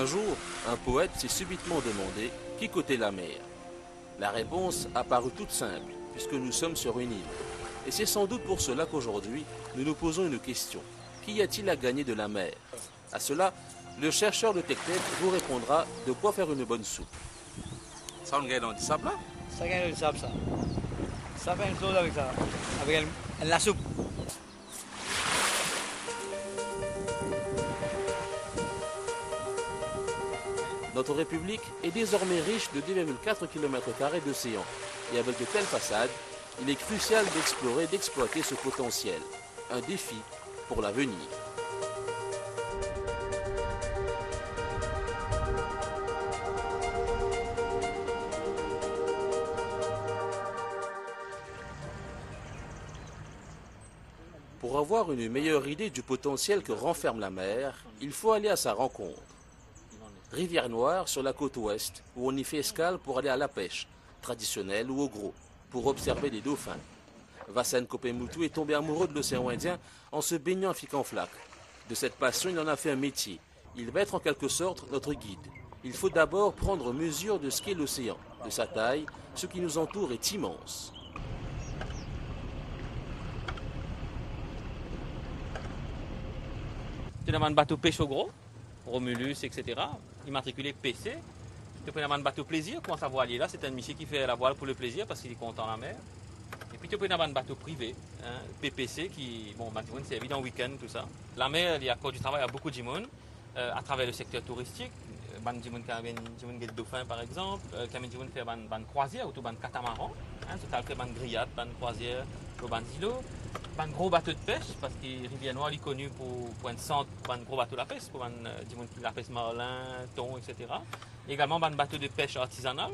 Un jour, un poète s'est subitement demandé qui cotait la mer. La réponse a paru toute simple, puisque nous sommes sur une île. Et c'est sans doute pour cela qu'aujourd'hui, nous nous posons une question. Qu'y a-t-il à gagner de la mer? À cela, le chercheur de TechTech vous répondra de quoi faire une bonne soupe. Ça, on gagne dans du sable là? Ça gagne du sable, ça. Ça fait une chose avec ça, avec la soupe. Notre République est désormais riche de 2,4 km² d'océan. Et avec de telles façades, il est crucial d'explorer et d'exploiter ce potentiel. Un défi pour l'avenir. Pour avoir une meilleure idée du potentiel que renferme la mer, il faut aller à sa rencontre. Rivière Noire sur la côte ouest, où on y fait escale pour aller à la pêche, traditionnelle ou au gros, pour observer des dauphins. Vassen Kopemutu est tombé amoureux de l'océan Indien en se baignant à Ficanflac. De cette passion, il en a fait un métier. Il va être en quelque sorte notre guide. Il faut d'abord prendre mesure de ce qu'est l'océan, de sa taille. Ce qui nous entoure est immense. Tu as un bateau pêche au gros, Romulus, etc. Immatriculé PC. Tu peux avoir un bateau plaisir, comment ça voilier là, c'est un monsieur qui fait la voile pour le plaisir parce qu'il est content la mer. Et puis tu peux avoir un bateau privé, hein, PPC, qui, bon, c'est évident week-end, tout ça. La mer, il y a encore du travail à beaucoup de gens, à travers le secteur touristique. Ban Jimoun qui a des dauphins par exemple, qui a fait ban croisière ou tout ban catamaran, hein, total fait ban grillade, ban croisière, ban îlot, ban gros bateau de pêche parce que Rivière Noire est connu pour un centre, ban gros bateau de la pêche, pour ban la pêche marlin, thon, etc. Et également ban bateau de pêche artisanal.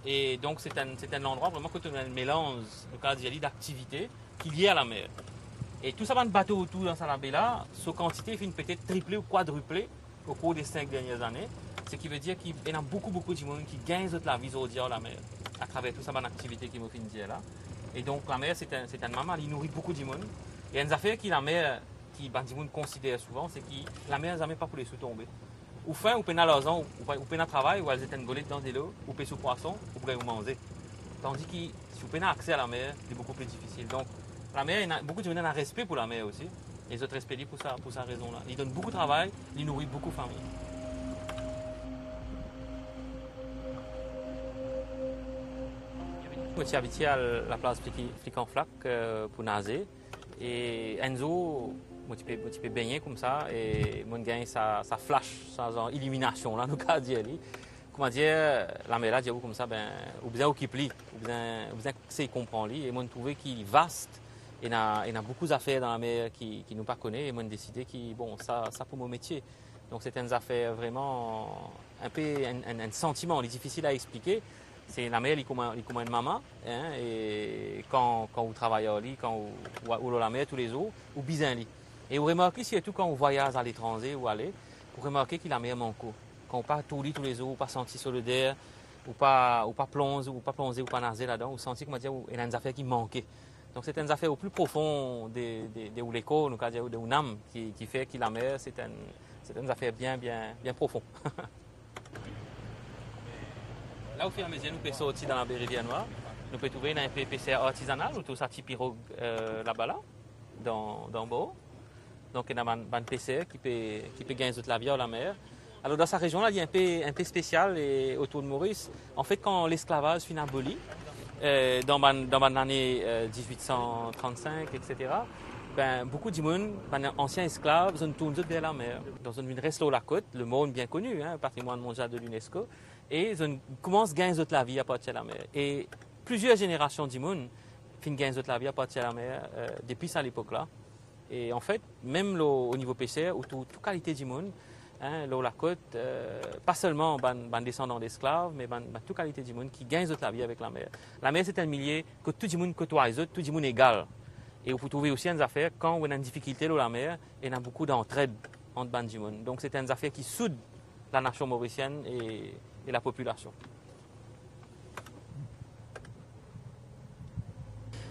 Et donc c'est un endroit vraiment que tu as un mélange d'activités qui est lié à la mer. Et tout ça ban bateau autour dans Salabella, sa quantité finit peut-être triplée ou quadruplée au cours des 5 dernières années, ce qui veut dire qu'il y a beaucoup de gens qui gagnent la vie au à la mer, à travers tout ça, bonne activité qui me fait dire là. Et donc la mer, c'est un maman, il nourrit beaucoup de gens. Et une affaire qui la mer, qui les gens considèrent souvent, c'est que la mer n'est jamais pas pour les sous-tomber. Ou fin, ou peine à l'argent, ou peine à travail, ou elles étaient engolées dans des lots, ou peine sous poisson, ou peine manger. Tandis que si vous peine accès à la mer, c'est beaucoup plus difficile. Donc la mer, beaucoup de gens ont un respect pour la mer aussi. Et les autres respectent pour sa raison-là. Ils donnent beaucoup de travail, ils nourrissent beaucoup de familles. Je suis habitué à la place Ficanflac pour nager. Et Enzo, je peux baigner comme ça et mon gain ça flash, ça genre illumination là, nous cas dire. Comment dire, la mer là, comme ça, ben, ou bien qui plie, ou bien c'est comprendre et moi trouvé qu'il est vaste. Il y a beaucoup d'affaires dans la mer qui nous pas connaissent et moi j'ai décidé que bon, ça pour mon métier. Donc c'est une affaire vraiment un peu un sentiment, il est difficile à expliquer. C'est la mer, il comme une maman, hein, et quand vous travaillez au lit, quand vous la mer tous les jours, ou bien lit. Et vous remarquez surtout quand on voyage à l'étranger ou aller, vous remarquez que la mer manque. Quand on part tout lit tous les jours, ou pas sentir solidaire, ou pas plonger, ou pas nager là-dedans, vous sentez qu'il y a une affaire qui manquait. Donc c'est une affaire au plus profond de l'écho, de l'âme, qui fait que la mer, c'est une affaire bien profonde. Là, au fur et à mesure, nous pouvons sortir dans la baie Rivière Noire. Nous pouvons trouver un PPC artisanal, ou tout ça, petit pirogue là-bas, dans Beau. Donc il y a un PCR qui peut gagner toute la vie à la mer. Alors dans cette région-là, il y a un peu spécial et autour de Maurice. En fait, quand l'esclavage finit aboli, dans l'année 1835, etc., ben, beaucoup de gens, anciens esclaves, ont tourné vers la mer. Dans une reste sur la côte, le monde bien connu, hein, patrimoine mondial de l'UNESCO, et ils commencent à gagner la vie à partir de la mer. Et plusieurs générations de gens finissent gagner la vie à partir de la mer depuis cette époque-là. Et en fait, même au niveau PCR, où toute qualité de monde, hein, la côte, pas seulement les descendants d'esclaves, mais toute qualité de monde qui gagne la vie avec la mer. La mer, c'est un milieu que tout le monde côtoie, tout le monde est égal. Et vous trouvez aussi une affaire quand on a une difficulté dans la mer, il y a beaucoup d'entraide entre les gens. Donc c'est une affaire qui soude la nation mauricienne et la population.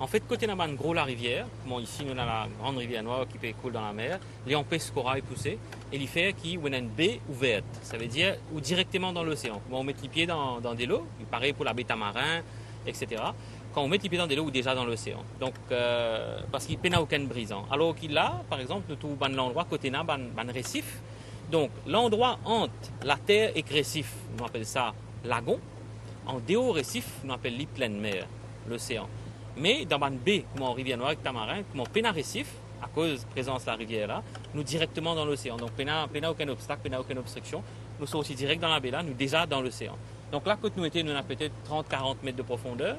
En fait, côté là-bas, gros la rivière, bon, ici nous avons la grande rivière Noire qui coule dans la mer, les empêches corail poussé, et il fait qui on a une baie ouverte, ça veut dire ou directement dans l'océan. Quand on met les pieds dans des lots, pareil pour la baie Tamarin, etc. Quand on met les pieds dans des lots ou déjà dans l'océan. Donc, parce qu'il n'y a aucun brisant. Alors qu'il a, par exemple, tout l'endroit côté là, un récif. Donc, l'endroit entre la terre et le récif, on appelle ça lagon. En déhaut récif, on appelle les pleine mer, l'océan. Mais dans une baie, comme en rivière Noire avec Tamarin, comme en pénal récif, à cause de la présence de la rivière là, nous directement dans l'océan. Donc, pénal aucun obstacle, pénal aucune obstruction. Nous sommes aussi direct dans la baie là, nous déjà dans l'océan. Donc là, quand nous étions, nous avons peut-être 30-40 mètres de profondeur.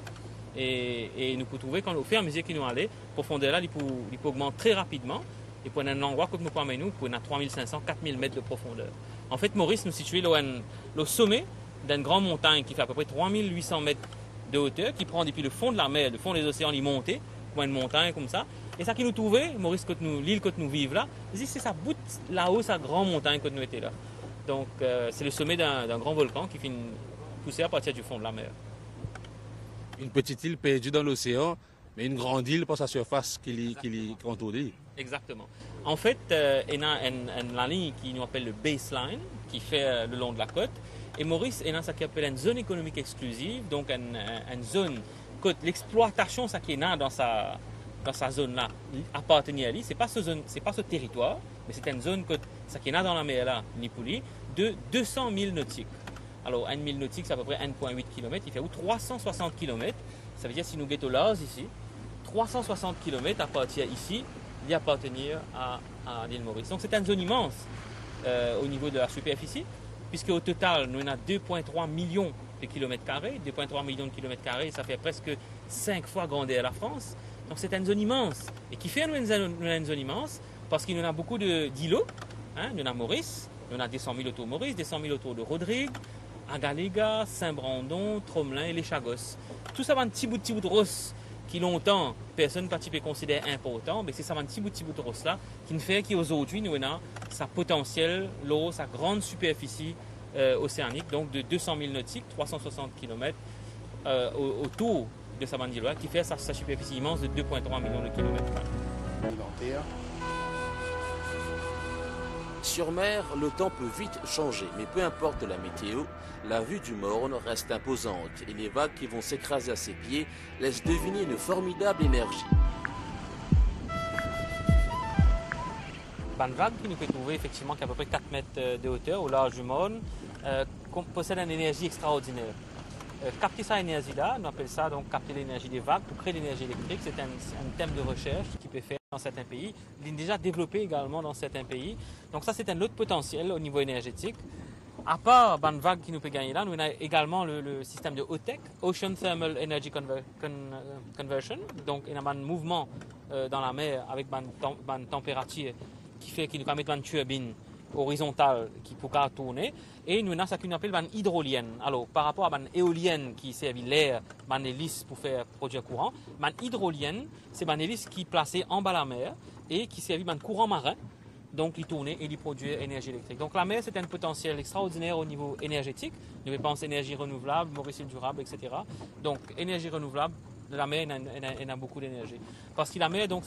Et nous pouvons trouver qu'au fur et à mesure qu'il nous allait, la profondeur là, il peut augmenter très rapidement. Et pour un endroit que nous pouvons amener, nous pouvons avoir 3500-4000 mètres de profondeur. En fait, Maurice nous situe au sommet d'une grande montagne qui fait à peu près 3800 mètres de hauteur, qui prend depuis le fond de la mer, le fond des océans, il monte, comme une montagne comme ça. Et ça qui nous trouvait, Maurice, l'île que nous vivons là, c'est ça bout là-haut, sa grande montagne que nous étions là. Donc, c'est le sommet d'un grand volcan qui fait une poussée à partir du fond de la mer. Une petite île perdue dans l'océan, mais une grande île pour sa surface qui contourne. Exactement. En fait, il y a une ligne qui nous appelle le baseline, qui fait le long de la côte. Et Maurice, il y a ce qu'on appelle une zone économique exclusive, donc une zone que l'exploitation, ça qui est dans sa zone-là, appartenait à lui. C'est pas ce territoire, mais c'est une zone que ça qui est dans la mer là, Nipouli, de 200 000 nautiques. Alors, 1 000 nautiques, c'est à peu près 1,8 km. Il fait où 360 km. Ça veut dire, si nous guettons l'Ars ici, 360 km à partir ici, il appartenir à l'île Maurice. Donc, c'est une zone immense au niveau de la superficie, puisque au total, nous avons 2,3 millions de kilomètres carrés. 2,3 millions de kilomètres carrés, ça fait presque 5 fois grandeur la France. Donc, c'est une zone immense. Et qui fait une zone immense parce qu'il y en a beaucoup d'îlots. Nous avons Maurice, nous avons 200 000 autour de Maurice, 200 000 autour de Rodrigue, Agaléga, Saint-Brandon, Tromelin et les Chagos. Tout ça va un petit bout de rosse qui longtemps personne ne considère important, mais c'est ça un petit bout de rosse là qui nous fait qu'aujourd'hui nous avons sa potentiel, l'eau, sa grande superficie océanique, donc de 200 000 nautiques, 360 km autour de sa bande qui fait sa superficie immense de 2,3 millions de kilomètres. Sur mer, le temps peut vite changer, mais peu importe la météo, la vue du Morne reste imposante et les vagues qui vont s'écraser à ses pieds laissent deviner une formidable énergie. Une vague qui nous peut trouver effectivement qui a à peu près 4 mètres de hauteur au large du Morne possède une énergie extraordinaire. Capter cette énergie-là, on appelle ça donc capter l'énergie des vagues pour créer l'énergie électrique. C'est un thème de recherche qui peut faire dans certains pays. Il est déjà développé également dans certains pays. Donc ça, c'est un autre potentiel au niveau énergétique. À part une vague qui nous peut gagner là, nous avons également le système de OTEC, Ocean Thermal Energy Conversion. Donc il y a un mouvement dans la mer avec une température qui nous permet de une turbine horizontale qui peut tourner. Et nous avons ce qu'on appelle une hydrolienne. Alors, par rapport à une éolienne qui sert l'air, une hélice pour faire produire courant, une hydrolienne, c'est une hélice qui est placée en bas de la mer et qui sert un courant marin, donc il tourne et il produit énergie électrique. Donc la mer, c'est un potentiel extraordinaire au niveau énergétique. Nous pensons énergie renouvelable, Maurice durable, etc. Donc, énergie renouvelable, de la mer, il y a beaucoup d'énergie. Parce que la mer, donc,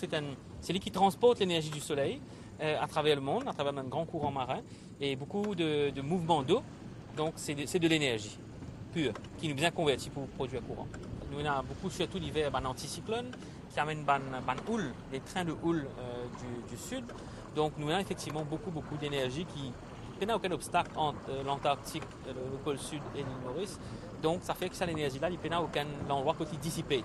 c'est lui qui transporte l'énergie du soleil à travers le monde, à travers un grand courant marin et beaucoup de mouvements d'eau. Donc, c'est de l'énergie pure qui nous bien convertie pour produire courant. Nous, on a beaucoup, surtout l'hiver, un anticyclone qui amène houle, des trains de houle du sud. Donc, nous avons effectivement beaucoup d'énergie qui n'a aucun obstacle entre l'Antarctique, le pôle sud et l'île Maurice. Donc, ça fait que cette énergie-là, il n'a aucun endroit qui dissipé.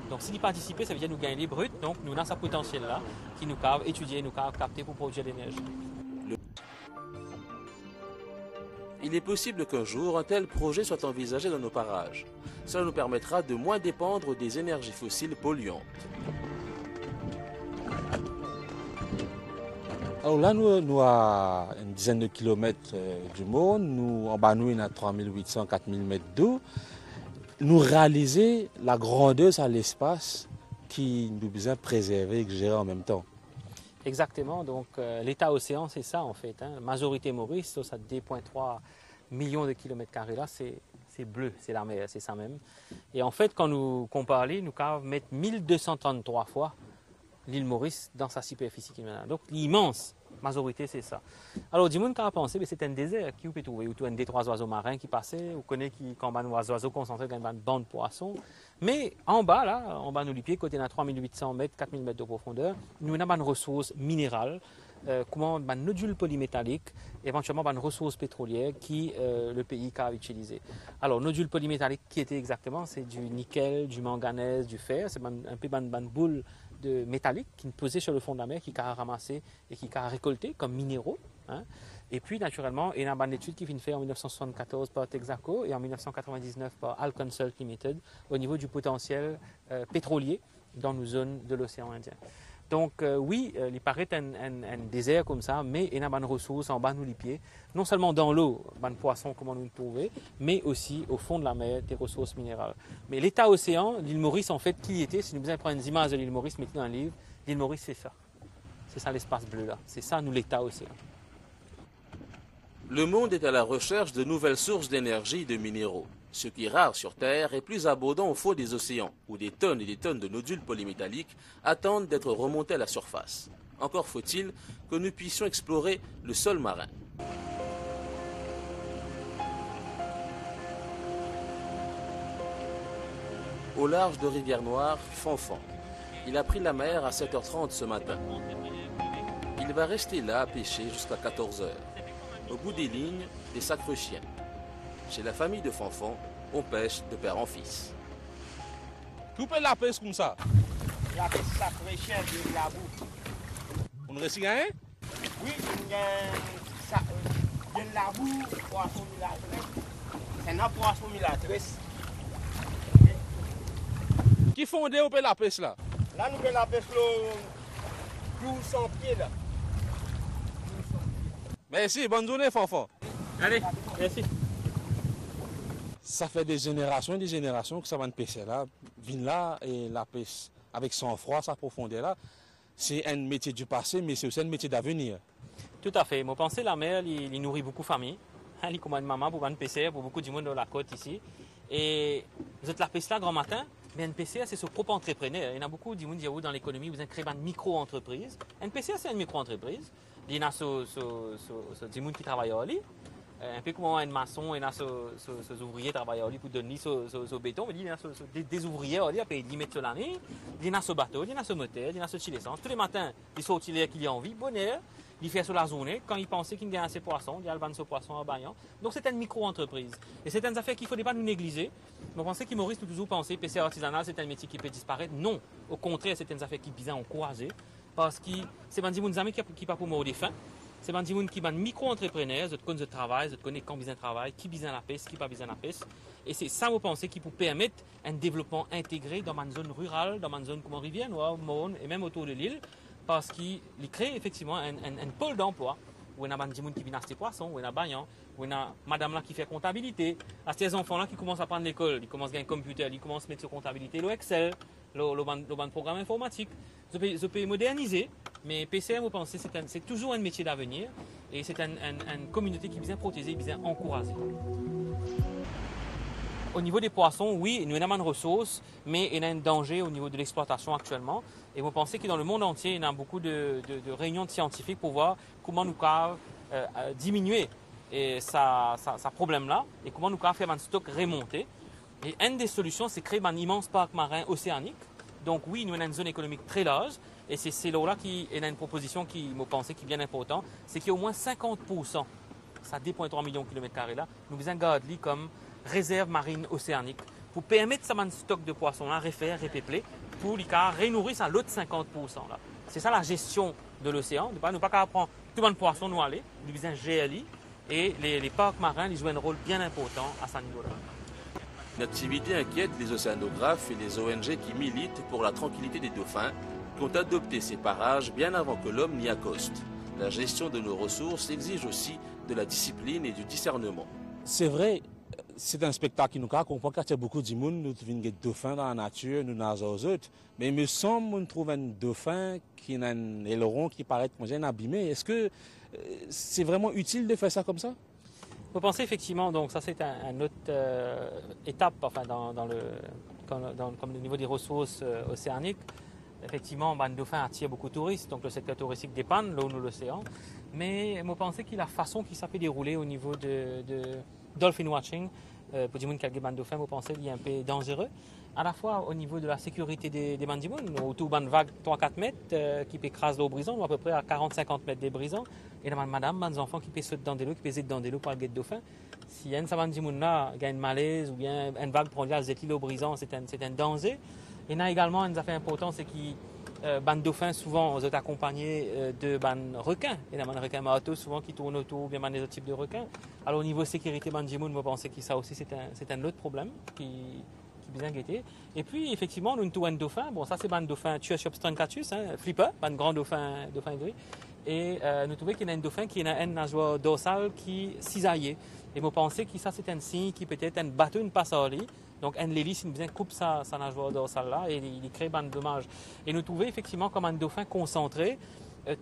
Donc, s'il n'est pas dissipé, ça veut dire nous gagner les bruts. Donc, nous avons ce potentiel-là qui nous a étudié, nous a capté pour produire de l'énergie. Il est possible qu'un jour, un tel projet soit envisagé dans nos parages. Cela nous permettra de moins dépendre des énergies fossiles polluantes. Alors là, nous à une dizaine de kilomètres du monde, en bas nous, il y a 3800-4000 mètres d'eau. Nous réaliser la grandeur à l'espace qui nous besoin préserver et gérer en même temps. Exactement, donc l'état océan, c'est ça en fait. La majorité Maurice, ça 2,3 millions de kilomètres carrés là, c'est c'est bleu, c'est la mer, c'est ça même. Et en fait, quand nous comparons, nous pouvons mettre 1233 fois l'île Maurice dans sa superficie qui est maintenant. Donc l'immense majorité, c'est ça. Alors, du monde qui a pensé, c'est un désert qui vous peut trouver, ou un des trois oiseaux marins qui passaient, vous connaissez qui, quand on oiseaux concentrés dans une bande de poissons. Mais en bas, là, en bas, nous les pieds, côté de 3800 mètres, 4000 mètres de profondeur, nous avons une ressource minérale, comment un nodule polymétallique, éventuellement une ressource pétrolière qui le pays a utilisé. Alors, nodule polymétallique, qui était exactement, c'est du nickel, du manganèse, du fer, c'est un peu une boule de métallique qui posait sur le fond de la mer, qui a ramassé et qui a récolté comme minéraux. Hein. Et puis, naturellement, il y a une étude qui vient de faire en 1974 par Texaco et en 1999 par Alconsult Limited au niveau du potentiel pétrolier dans nos zones de l'océan Indien. Donc, oui, il paraît un désert comme ça, mais il y a une ressource en bas de nos pieds, non seulement dans l'eau, des poissons, comment nous le trouver, mais aussi au fond de la mer, des ressources minérales. Mais l'état océan, l'île Maurice, en fait, qui était, si nous besoin prendre une image de l'île Maurice, mettez dans un livre, l'île Maurice, c'est ça. C'est ça l'espace bleu là. C'est ça, nous, l'état océan. Le monde est à la recherche de nouvelles sources d'énergie et de minéraux. Ce qui est rare sur Terre est plus abondant au fond des océans, où des tonnes et des tonnes de nodules polymétalliques attendent d'être remontés à la surface. Encore faut-il que nous puissions explorer le sol marin. Au large de Rivière-Noire, Fanfan. Il a pris la mer à 7h30 ce matin. Il va rester là à pêcher jusqu'à 14h. Au bout des lignes, des sacres chiens. Chez la famille de Fanfan, on pêche de père en fils. Coupez la pêche comme ça. La pêche sacrée chien de la boue. On ne réussit rien? Oui, il y a de la boue, poisson milatresse. C'est un poisson milatresse. Qui fondait au la pêche là? Là, nous faisons la pêche 1200 pieds là. Merci, bonne journée, Fanfan. Allez, merci. Ça fait des générations que ça va pêcher là, vient là et la pêche avec son froid, sa profondeur là. C'est un métier du passé, mais c'est aussi un métier d'avenir. Tout à fait. Moi, pensez la mer, il nourrit beaucoup de familles. Il commande maman pour une PCR, pour beaucoup de monde de la côte ici. Et vous êtes la pêche là grand matin, mais un PCR, c'est ce propre entrepreneur. Il y en a beaucoup de monde dans l'économie, vous avez créé une micro-entreprise. Un PCR, c'est une micro-entreprise. Il y a des gens qui travaillent à lui. Un peu comme un maçon, il y a des ouvriers qui travaillent à lui pour donner ce béton. Il y a des ouvriers à lui, après ils mettent sur l'année. Il y a ce bateau, il y a ce moteur, il y a ce l'essence. Tous les matins, ils sortent qu'il y a envie, bonheur. Il fait sur la journée, quand il pensait qu'il y a assez de poissons, il y a le poisson à Bayan. Donc c'est une micro-entreprise. Et c'est une affaire qu'il ne faut pas nous négliger. On pensait que Maurice peut toujours penser que PCR artisanal, c'est un métier qui peut disparaître. Non, au contraire, c'est une affaire qui est bien encouragée. Parce que c'est des gens qui pas pour mourir de faim. C'est des gens qui sont micro-entrepreneurs, ils connaissent le travail, ils connaissent quand ils travaillent, qui besoin la pêche, qui pas besoin la pêche. Et c'est ça, vous pensez, qui peut permettre un développement intégré dans une zone rurale, dans une zone comme Rivière-Noire, Morne et même autour de l'île. Parce qu'il crée effectivement un pôle d'emploi où il y a des gens qui viennent acheter poissons, où il y a Bayan, où il y a madame là qui fait comptabilité. À ces enfants-là qui commencent à prendre l'école, ils commencent à gagner un computer, ils commencent à mettre sur comptabilité, le Excel, le programme informatique. Je peux moderniser, mais PCR, vous pensez, c'est toujours un métier d'avenir et c'est une communauté qui est bien protégée, bien encouragée. Au niveau des poissons, oui, nous avons une ressource, mais il y a un danger au niveau de l'exploitation actuellement. Et vous pensez que dans le monde entier, il y a beaucoup de réunions de scientifiques pour voir comment nous pouvons diminuer ce problème-là et comment nous pouvons faire un stock remonté. Et une des solutions, c'est créer un immense parc marin océanique. Donc oui, nous avons une zone économique très large. Et c'est là qu'il y a une proposition qui me pensait qui est bien importante, c'est qu'il y a au moins 50%, ça 2,3 millions de kilomètres carrés là, nous besoin garder comme réserve marine océanique pour permettre ça un stock de poissons là, refaire, repeupler, pour les renourrir ça l'autre 50% là. C'est ça la gestion de l'océan. Nous ne pas qu'à prendre tout le poisson nous aller, nous besoin GLI et les parcs marins ils jouent un rôle bien important à ce niveau-là. Une activité inquiète les océanographes et les ONG qui militent pour la tranquillité des dauphins, qui ont adopté ces parages bien avant que l'homme n'y accoste. La gestion de nos ressources exige aussi de la discipline et du discernement. C'est vrai, c'est un spectacle qui nous comprend qu'il y a beaucoup de monde, nous trouvons des dauphins dans la nature, nous nageons aux autres. Mais il me semble qu'on trouve un dauphin qui a un aileron qui paraît comme un abîmé. Est-ce que c'est vraiment utile de faire ça comme ça? Vous pensez effectivement, donc ça c'est une autre étape, enfin comme le niveau des ressources océaniques. Effectivement, le dauphin attire beaucoup de touristes, donc le secteur touristique dépend, l'eau ou l'océan. Mais vous pensez que la façon qui ça peut dérouler au niveau de dolphin watching, pour dire qu'il y a des dauphins, vous pensez qu'il est un peu dangereux, à la fois au niveau de la sécurité des bandimouns, autour d'une vague 3-4 mètres qui peut écraser l'eau brisant, à peu près à 40-50 mètres des brisants, et là, madame, des enfants qui peuvent sauter dans des l'eau, qui peuvent zéter dans des l'eau pour le guet de dauphin. Si un bandimoun là a une malaise ou bien une vague prend à zéter l'eau brisant, c'est un danger. Et il y a également une affaire importante, c'est que ban dauphins souvent sont accompagnés de ban requins. Il y a des requins marteaux souvent qui tournent autour, bien des autres types de requins. Alors au niveau sécurité bandimoun, je pense que ça aussi c'est un autre problème qui bien guetté. Et puis effectivement, nous avons un dauphin. Bon, ça c'est ban dauphin Tuasiops truncatus, flipper, ban grand dauphin gris. Et nous trouvons qu'il y a un dauphin qui a une nageoire dorsale qui cisaillée. Et je pense que ça c'est un signe qui peut-être un bateau ne passe à lui. Donc, un l'hélice, il bien coupe sa nageoire dorsale là et il crée un dommage. Et nous trouvons effectivement comme un dauphin concentré.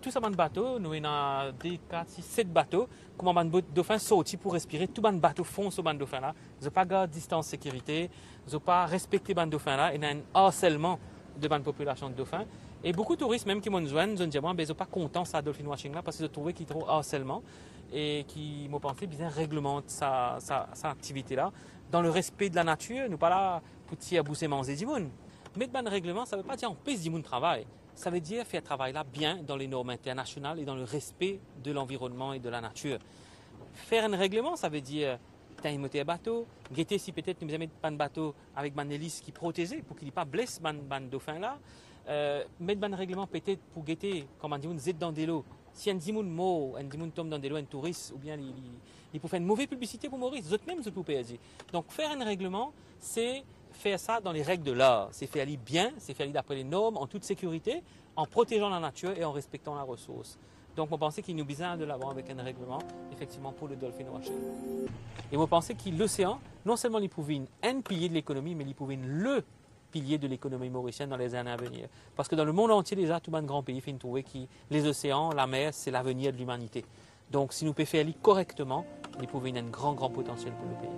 Tout ça, un bateau, nous avons 2, 4, 6, 7 bateaux. Comme un dauphin sorti pour respirer, tout un bateau fonce au dauphin là. Ils n'ont pas gardé distance sécurité, ils n'ont pas respecté le dauphin là. Il y a un harcèlement de la population de dauphins. Et beaucoup de touristes, même qui m'ont joint, ils n'ont pas content ça dolphin watching là parce qu'ils ont trouvé qu'il y a trop harcèlement et qui m'ont pensé bien réglemente sa activité là. Dans le respect de la nature, nous pas là pour tirer à bousser manger du monde. Mais de règlement, ça ne veut pas dire empêcher du monde travail. Ça veut dire faire travail là bien dans les normes internationales et dans le respect de l'environnement et de la nature. Faire un règlement, ça veut dire t'as un bateau, guetter si peut-être nous mettre un bateau avec une hélice qui protégé pour qu'il n'y ait pas blesse un dauphin là. Mettre un règlement peut-être pour guetter, comme on dit, zette dans des lots. Si un dimoun mort, un dimoun tombe dans des lots, un touriste, ou bien il peut faire une mauvaise publicité pour Maurice, eux même, pour PSG. Donc faire un règlement, c'est faire ça dans les règles de l'art. C'est faire aller bien, c'est faire aller d'après les normes, en toute sécurité, en protégeant la nature et en respectant la ressource. Donc on pensait qu'il nous besoin de l'avoir avec un règlement, effectivement, pour le dolphin watching. Et on pensait que l'océan, non seulement il pouvait un pilier de l'économie, mais il pouvait le pilier de l'économie mauricienne dans les années à venir. Parce que dans le monde entier, déjà, tout le grand pays fait trouver que les océans, la mer, c'est l'avenir de l'humanité. Donc, si nous pouvons faire correctement, nous pouvons avoir un grand potentiel pour le pays.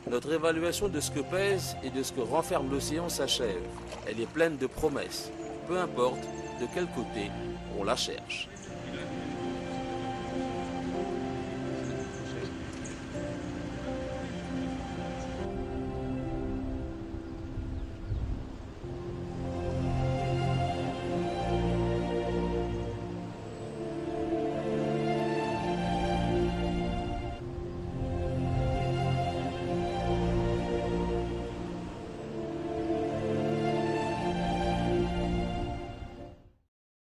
Notre évaluation de ce que pèse et de ce que renferme l'océan s'achève. Elle est pleine de promesses, peu importe de quel côté on la cherche.